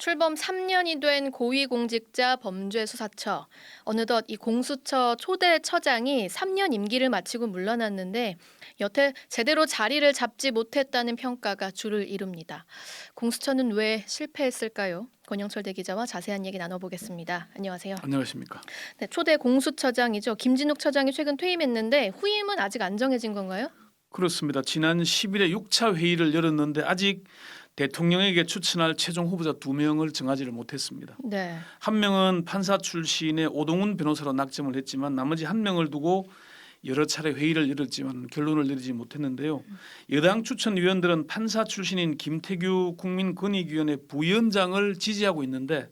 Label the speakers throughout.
Speaker 1: 출범 3년이 된 고위공직자 범죄수사처. 어느덧 이 공수처 초대 처장이 3년 임기를 마치고 물러났는데 여태 제대로 자리를 잡지 못했다는 평가가 주를 이룹니다. 공수처는 왜 실패했을까요? 권영철 대기자와 자세한 얘기 나눠보겠습니다. 안녕하세요.
Speaker 2: 안녕하십니까.
Speaker 1: 네, 초대 공수처장이죠. 김진욱 처장이 최근 퇴임했는데 후임은 아직 안 정해진 건가요?
Speaker 2: 그렇습니다. 지난 10일에 6차 회의를 열었는데 아직 대통령에게 추천할 최종 후보자 2명을 정하지를 못했습니다.
Speaker 1: 네.
Speaker 2: 한 명은 판사 출신의 오동훈 변호사로 낙점을 했지만 나머지 한 명을 두고 여러 차례 회의를 열었지만 결론을 내리지 못했는데요. 여당 추천위원들은 판사 출신인 김태규 국민권익위원회 부위원장을 지지하고 있는데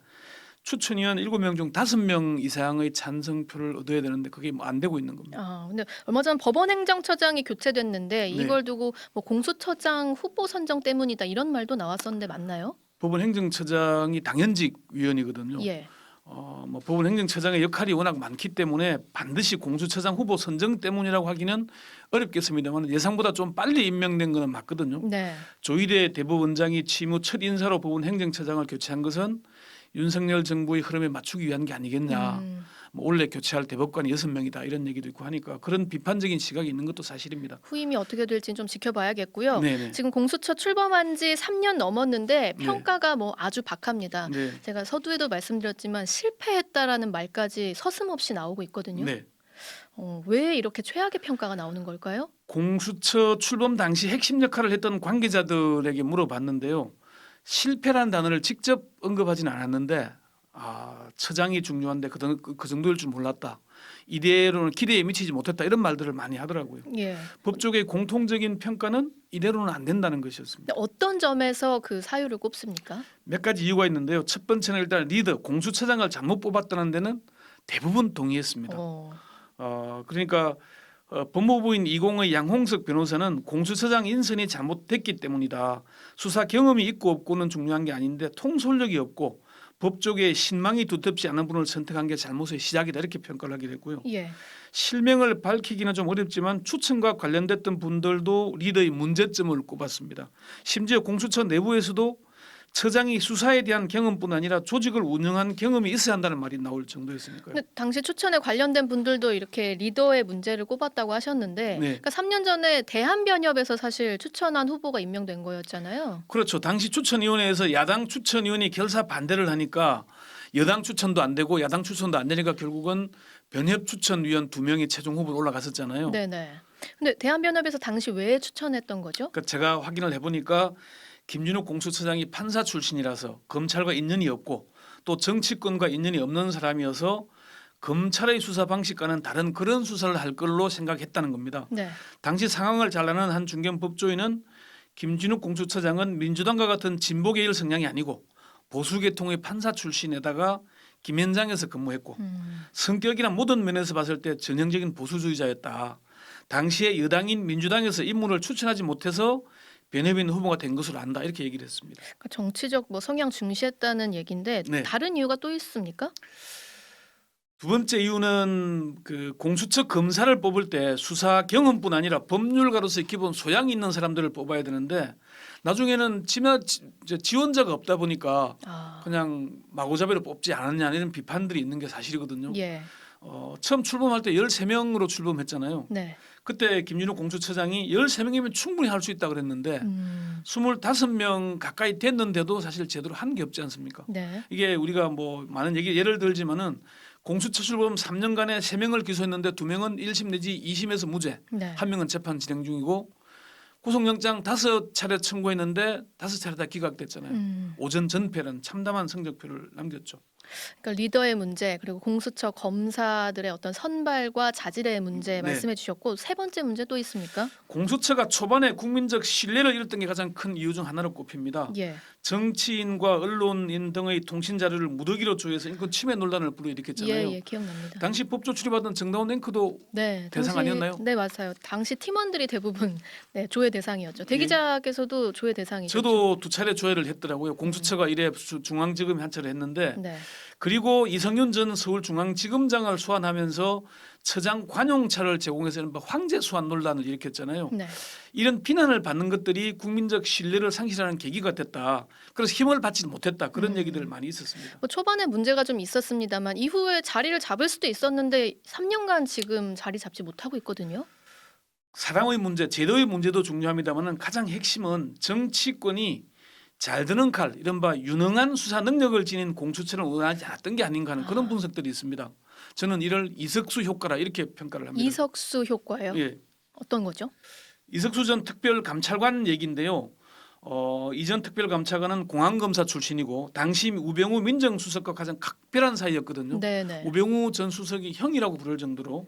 Speaker 2: 추천위원 7명 중 5명 이상의 찬성표를 얻어야 되는데 그게 뭐 안 되고 있는 겁니다.
Speaker 1: 근데 얼마 전 법원행정처장이 교체됐는데 이걸 두고 뭐 공수처장 후보 선정 때문이다 이런 말도 나왔었는데 맞나요?
Speaker 2: 법원행정처장이 당연직 위원이거든요.
Speaker 1: 예.
Speaker 2: 뭐 법원행정처장의 역할이 워낙 많기 때문에 반드시 공수처장 후보 선정 때문이라고 하기는 어렵겠습니다만 예상보다 좀 빨리 임명된 것은 맞거든요.
Speaker 1: 네.
Speaker 2: 조희대 대법원장이 취임 첫 인사로 법원행정처장을 교체한 것은 윤석열 정부의 흐름에 맞추기 위한 게 아니겠냐. 뭐 원래 교체할 대법관이 6명이다 이런 얘기도 있고 하니까 그런 비판적인 시각이 있는 것도 사실입니다.
Speaker 1: 후임이 어떻게 될지는 좀 지켜봐야겠고요.
Speaker 2: 네네.
Speaker 1: 지금 공수처 출범한 지 3년 넘었는데 평가가 뭐 아주 박합니다.
Speaker 2: 네.
Speaker 1: 제가 서두에도 말씀드렸지만 실패했다라는 말까지 서슴없이 나오고 있거든요.
Speaker 2: 네.
Speaker 1: 왜 이렇게 최악의 평가가 나오는 걸까요?
Speaker 2: 공수처 출범 당시 핵심 역할을 했던 관계자들에게 물어봤는데요. 실패란 단어를 직접 언급하지는 않았는데 처장이 중요한데 그 정도일 줄 몰랐다. 이대로는 기대에 미치지 못했다. 이런 말들을 많이 하더라고요.
Speaker 1: 예.
Speaker 2: 법조계의 공통적인 평가는 이대로는 안 된다는 것이었습니다.
Speaker 1: 근데 어떤 점에서 그 사유를 꼽습니까?
Speaker 2: 몇 가지 이유가 있는데요. 첫 번째는 일단 리더 공수처장을 잘못 뽑았다는 데는 대부분 동의했습니다. 그러니까 법무부인 20의 양홍석 변호사는 공수처장 인선이 잘못됐기 때문이다. 수사 경험이 있고 없고는 중요한 게 아닌데 통솔력이 없고 법조계에 신망이 두텁지 않은 분을 선택한 게 잘못의 시작이다 이렇게 평가를 하게 됐고요.
Speaker 1: 예.
Speaker 2: 실명을 밝히기는 좀 어렵지만 추천과 관련됐던 분들도 리더의 문제점을 꼽았습니다. 심지어 공수처 내부에서도 처장이 수사에 대한 경험뿐 아니라 조직을 운영한 경험이 있어야 한다는 말이 나올 정도였으니까요.
Speaker 1: 근데 당시 추천에 관련된 분들도 이렇게 리더의 문제를 꼽았다고 하셨는데
Speaker 2: 네.
Speaker 1: 그러니까 3년 전에 대한변협에서 사실 추천한 후보가 임명된 거였잖아요.
Speaker 2: 그렇죠. 당시 추천위원회에서 야당 추천위원이 결사 반대를 하니까 여당 추천도 안 되고 야당 추천도 안 되니까 결국은 변협 추천위원 2명이 최종 후보로 올라갔었잖아요.
Speaker 1: 네네. 근데 대한변협에서 당시 왜 추천했던 거죠?
Speaker 2: 그러니까 제가 확인을 해보니까 김진욱 공수처장이 판사 출신이라서 검찰과 인연이 없고 또 정치권과 인연이 없는 사람이어서 검찰의 수사 방식과는 다른 그런 수사를 할 걸로 생각했다는 겁니다.
Speaker 1: 네.
Speaker 2: 당시 상황을 잘 아는 한 중견 법조인은 김진욱 공수처장은 민주당과 같은 진보 계열 성향이 아니고 보수 계통의 판사 출신에다가 김현장에서 근무했고 성격이나 모든 면에서 봤을 때 전형적인 보수주의자였다. 당시에 여당인 민주당에서 인물을 추천하지 못해서 변협인 후보가 된 것으로 안다 이렇게 얘기를 했습니다.
Speaker 1: 그러니까 정치적 뭐 성향 중시했다는 얘기인데
Speaker 2: 네.
Speaker 1: 다른 이유가 또 있습니까?
Speaker 2: 두 번째 이유는 그 공수처 검사를 뽑을 때 수사 경험뿐 아니라 법률가로서의 기본 소양이 있는 사람들을 뽑아야 되는데 나중에는 지원자가 없다 보니까 그냥 마구잡이로 뽑지 않았냐 이런 비판들이 있는 게 사실이거든요.
Speaker 1: 예.
Speaker 2: 처음 출범할 때 13명으로 출범했잖아요.
Speaker 1: 네.
Speaker 2: 그때 김진욱 공수처장이 13명이면 충분히 할 수 있다 그랬는데 25명 가까이 됐는데도 사실 제대로 한 게 없지 않습니까?
Speaker 1: 네.
Speaker 2: 이게 우리가 뭐 많은 예를 들지만은 공수처 출범 3년간에 3명을 기소했는데 2명은 1심 내지 2심에서 무죄,
Speaker 1: 네.
Speaker 2: 1명은 재판 진행 중이고 구속영장 5차례 청구했는데 5차례 다 기각됐잖아요. 오전 전패라는 참담한 성적표를 남겼죠.
Speaker 1: 그러니까 리더의 문제 그리고 공수처 검사들의 어떤 선발과 자질의 문제
Speaker 2: 네.
Speaker 1: 말씀해 주셨고 세 번째 문제 또 있습니까?
Speaker 2: 공수처가 초반에 국민적 신뢰를 잃었던 게 가장 큰 이유 중 하나로 꼽힙니다.
Speaker 1: 예.
Speaker 2: 정치인과 언론인 등의 통신 자료를 무더기로 조회해서 인권 침해 논란을 불러일으켰잖아요.
Speaker 1: 예, 기억납니다.
Speaker 2: 당시 법조 출입하던 정다운 앵커도
Speaker 1: 네,
Speaker 2: 대상 아니었나요?
Speaker 1: 네, 맞아요. 당시 팀원들이 대부분 네, 조회 대상이었죠. 대기자께서도 조회 대상이죠.
Speaker 2: 저도 2차례 조회를 했더라고요. 공수처가 이래 중앙지검이 한 차례 했는데
Speaker 1: 네.
Speaker 2: 그리고 이성윤 전 서울중앙지검장을 소환하면서 처장 관용차를 제공해서 황제 소환 논란을 일으켰잖아요.
Speaker 1: 네.
Speaker 2: 이런 비난을 받는 것들이 국민적 신뢰를 상실하는 계기가 됐다. 그래서 힘을 받지 못했다. 그런 얘기들 많이 있었습니다.
Speaker 1: 뭐 초반에 문제가 좀 있었습니다만 이후에 자리를 잡을 수도 있었는데 3년간 지금 자리 잡지 못하고 있거든요.
Speaker 2: 사랑의 문제, 제도의 문제도 중요합니다만 가장 핵심은 정치권이 잘 드는 칼, 이른바 유능한 수사 능력을 지닌 공수처를 원하지 않았던 게 아닌가 하는 그런 분석들이 있습니다. 저는 이를 이석수 효과라 이렇게 평가를 합니다.
Speaker 1: 이석수 효과요?
Speaker 2: 예.
Speaker 1: 어떤 거죠?
Speaker 2: 이석수 전 특별감찰관 얘기인데요. 이전 특별감찰관은 공안검사 출신이고 당시 우병우 민정수석과 가장 각별한 사이였거든요.
Speaker 1: 네네.
Speaker 2: 우병우 전 수석이 형이라고 부를 정도로.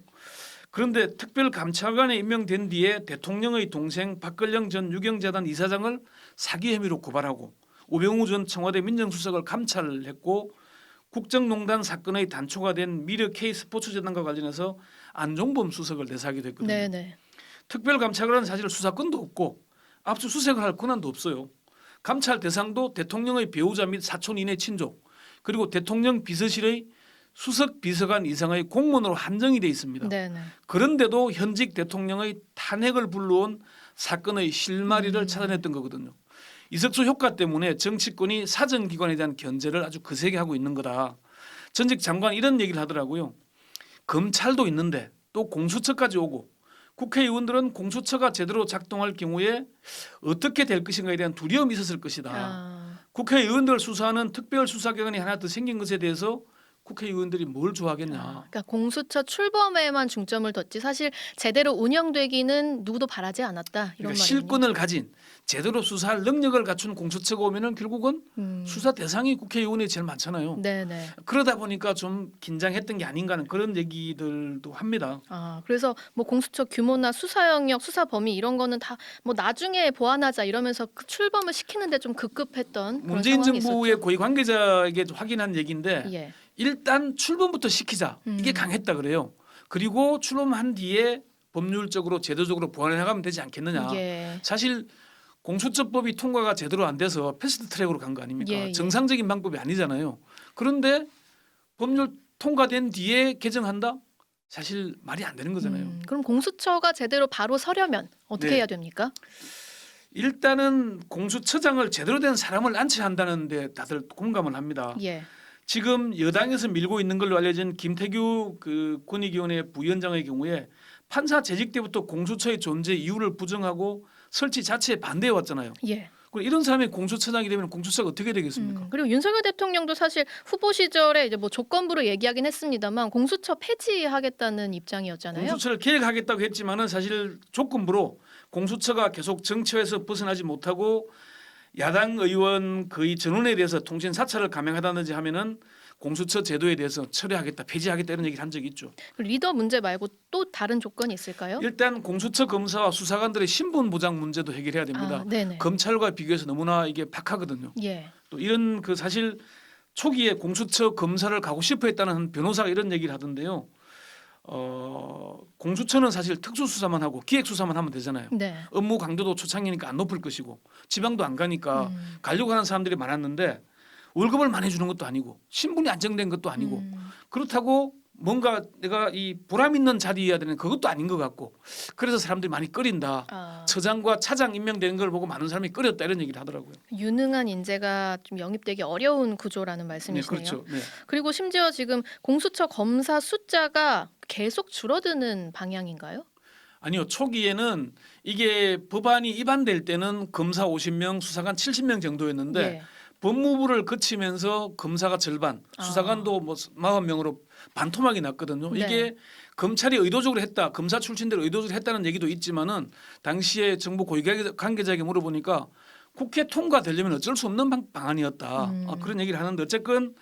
Speaker 2: 그런데 특별감찰관에 임명된 뒤에 대통령의 동생 박걸영 전 유경재단 이사장을 사기 혐의로 고발하고 우병우 전 청와대 민정수석을 감찰을 했고 국정농단 사건의 단초가 된 미르 K스포츠재단과 관련해서 안종범 수석을 내사하기도 했거든요.
Speaker 1: 네네.
Speaker 2: 특별감찰관은 사실 수사권도 없고 압수수색을 할 권한도 없어요. 감찰 대상도 대통령의 배우자 및 사촌 이내 친족 그리고 대통령 비서실의 수석 비서관 이상의 공무원으로 한정이 돼 있습니다.
Speaker 1: 네네.
Speaker 2: 그런데도 현직 대통령의 탄핵을 불러온 사건의 실마리를 찾아냈던 거거든요. 이석수 효과 때문에 정치권이 사정기관에 대한 견제를 아주 거세게 하고 있는 거다. 전직 장관 이런 얘기를 하더라고요. 검찰도 있는데 또 공수처까지 오고 국회의원들은 공수처가 제대로 작동할 경우에 어떻게 될 것인가에 대한 두려움이 있었을 것이다. 국회의원들을 수사하는 특별수사기관이 하나 더 생긴 것에 대해서 국회의원들이 뭘 좋아하겠냐.
Speaker 1: 그러니까 공수처 출범에만 중점을 뒀지 사실 제대로 운영되기는 누구도 바라지 않았다. 이런
Speaker 2: 그러니까
Speaker 1: 말이군요.
Speaker 2: 실권을 가진 제대로 수사할 능력을 갖춘 공수처가 오면은 결국은 수사 대상이 국회의원이 제일 많잖아요.
Speaker 1: 네네.
Speaker 2: 그러다 보니까 좀 긴장했던 게 아닌가 하는 그런 얘기들도 합니다.
Speaker 1: 그래서 뭐 공수처 규모나 수사 영역, 수사 범위 이런 거는 다 뭐 나중에 보완하자 이러면서 그 출범을 시키는데 좀 급급했던 그런
Speaker 2: 문재인
Speaker 1: 상황이
Speaker 2: 정부의
Speaker 1: 있었죠.
Speaker 2: 고위 관계자에게 확인한 얘기인데
Speaker 1: 예.
Speaker 2: 일단 출범부터 시키자 이게 강했다 그래요. 그리고 출범한 뒤에 법률적으로 제도적으로 보완해 나가면 되지 않겠느냐.
Speaker 1: 예.
Speaker 2: 사실 공수처법이 통과가 제대로 안 돼서 패스트 트랙으로 간 거 아닙니까?
Speaker 1: 예, 예.
Speaker 2: 정상적인 방법이 아니잖아요. 그런데 법률 통과된 뒤에 개정한다? 사실 말이 안 되는 거잖아요.
Speaker 1: 그럼 공수처가 제대로 바로 서려면 어떻게
Speaker 2: 네.
Speaker 1: 해야 됩니까?
Speaker 2: 일단은 공수처장을 제대로 된 사람을 안치한다는 데 다들 공감을 합니다.
Speaker 1: 예.
Speaker 2: 지금 여당에서 밀고 있는 걸로 알려진 김태규 그 권익위원회 부위원장의 경우에 판사 재직 때부터 공수처의 존재 이유를 부정하고 설치 자체에 반대해 왔잖아요.
Speaker 1: 예.
Speaker 2: 그럼 이런 사람이 공수처장이 되면 공수처가 어떻게 되겠습니까?
Speaker 1: 그리고 윤석열 대통령도 사실 후보 시절에 이제 뭐 조건부로 얘기하긴 했습니다만 공수처 폐지하겠다는 입장이었잖아요.
Speaker 2: 공수처를 개혁하겠다고 했지만은 사실 조건부로 공수처가 계속 정처에서 벗어나지 못하고 야당 의원 거의 전원에 대해서 통신 사찰을 감행하다든지 하면은 공수처 제도에 대해서 철회하겠다, 폐지하겠다 이런 얘기를 한 적이 있죠.
Speaker 1: 리더 문제 말고 또 다른 조건이 있을까요?
Speaker 2: 일단 공수처 검사와 수사관들의 신분 보장 문제도 해결해야 됩니다.
Speaker 1: 네네.
Speaker 2: 검찰과 비교해서 너무나 이게 박하거든요.
Speaker 1: 예.
Speaker 2: 또 이런 그 사실 초기에 공수처 검사를 가고 싶어했다는 한 변호사가 이런 얘기를 하던데요. 공수처는 사실 특수수사만 하고 기획수사만 하면 되잖아요.
Speaker 1: 네.
Speaker 2: 업무 강도도 초창기니까 안 높을 것이고 지방도 안 가니까 가려고 하는 사람들이 많았는데 월급을 많이 주는 것도 아니고 신분이 안정된 것도 아니고 그렇다고 뭔가 내가 이 보람 있는 자리여야 되는 그것도 아닌 것 같고 그래서 사람들이 많이 꺼린다. 처장과 차장 임명되는 걸 보고 많은 사람이 꺼렸다 이런 얘기를 하더라고요.
Speaker 1: 유능한 인재가 좀 영입되기 어려운 구조라는 말씀이시네요.
Speaker 2: 네, 그렇죠. 네.
Speaker 1: 그리고 심지어 지금 공수처 검사 숫자가 계속 줄어드는 방향인가요?
Speaker 2: 아니요. 초기에는 이게 법안이 입안될 때는 검사 50명, 수사관 70명 정도였는데
Speaker 1: 예.
Speaker 2: 법무부를 거치면서 검사가 절반, 수사관도 뭐 40명으로 반토막이 났거든요.
Speaker 1: 네.
Speaker 2: 이게 검찰이 의도적으로 했다, 검사 출신들이 의도적으로 했다는 얘기도 있지만은 당시에 정부 고위 관계자에게 물어보니까 국회 통과되려면 어쩔 수 없는 방안이었다. 그런 얘기를 하는데 어쨌건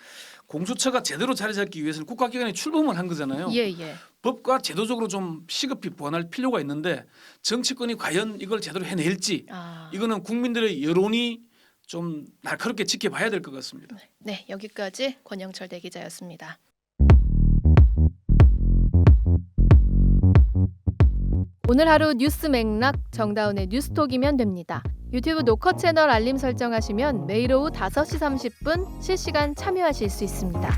Speaker 2: 공수처가 제대로 자리 잡기 위해서는 국가기관이 출범을 한 거잖아요.
Speaker 1: 예, 예.
Speaker 2: 법과 제도적으로 좀 시급히 보완할 필요가 있는데 정치권이 과연 이걸 제대로 해낼지 이거는 국민들의 여론이 좀 날카롭게 지켜봐야 될 것 같습니다.
Speaker 1: 네, 여기까지 권영철 대기자였습니다. 오늘 하루 뉴스 맥락 정다운의 뉴스톡이면 됩니다. 유튜브 노컷 채널 알림 설정하시면 매일 오후 5시 30분 실시간 참여하실 수 있습니다.